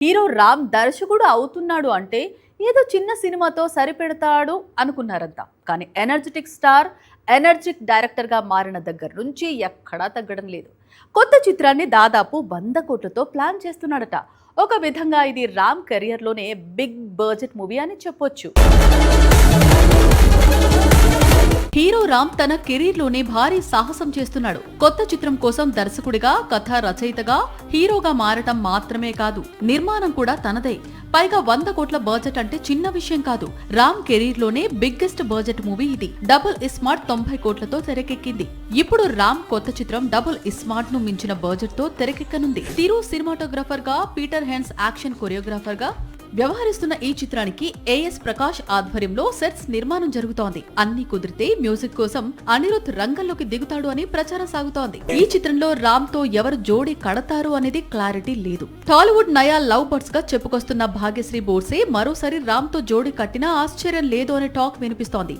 Hero Ram దర్శకుడు అవుతున్నాడు అంటే ఏదో చిన్న సినిమాతో సరిపెడతాడు అనుకున్నారంతా. కానీ ఎనర్జెటిక్ స్టార్, ఎనర్జిక్ డైరెక్టర్గా మారిన దగ్గర నుంచి ఎక్కడా తగ్గడం లేదు. కొత్త చిత్రాన్ని దాదాపు 100 కోట్లతో ప్లాన్ చేస్తున్నాడట. ఒక విధంగా ఇది రామ్ కెరియర్లోనే బిగ్ బడ్జెట్ మూవీ అని చెప్పొచ్చు. హీరో రామ్ తన కెరీర్లోనే భారీ సాహసం చేస్తున్నాడు. కొత్త చిత్రం కోసం దర్శకుడిగా, కథ రచయితగా, హీరోగా మారటం మాత్రమే కాదు, నిర్మాణం కూడా తనదే. పైగా 100 కోట్ల బడ్జెట్ అంటే చిన్న విషయం కాదు. రామ్ కెరీర్లోనే బిగ్గెస్ట్ బడ్జెట్ మూవీ ఇది. డబుల్ ఇస్మార్ట్ 90 కోట్లతో తెరకెక్కింది. ఇప్పుడు రామ్ కొత్త చిత్రం డబుల్ ఇస్మార్ట్ ను మించిన బడ్జెట్ తో తెరకెక్కనుంది. తిరు సినిమాటోగ్రాఫర్ గా, పీటర్ హెన్స్ యాక్షన్ కొరియోగ్రాఫర్ గా వ్యవహరిస్తున్న ఈ చిత్రానికి ఏఎస్ ప్రకాష్ ఆధ్వర్యంలో సెట్స్ నిర్మాణం జరుగుతోంది. అన్ని కుదిరితే మ్యూజిక్ కోసం అనిరుద్ రంగంలోకి దిగుతాడు అని ప్రచారం సాగుతోంది. ఈ చిత్రంలో రామ్ తో ఎవరు జోడీ కడతారు అనేది క్లారిటీ లేదు. టాలీవుడ్ నయా లవ్ బర్డ్స్ గా చెప్పుకొస్తున్న భాగ్యశ్రీ బోర్సే మరోసారి రామ్ తో జోడీ కట్టినా ఆశ్చర్యం లేదు అనే టాక్ వినిపిస్తోంది.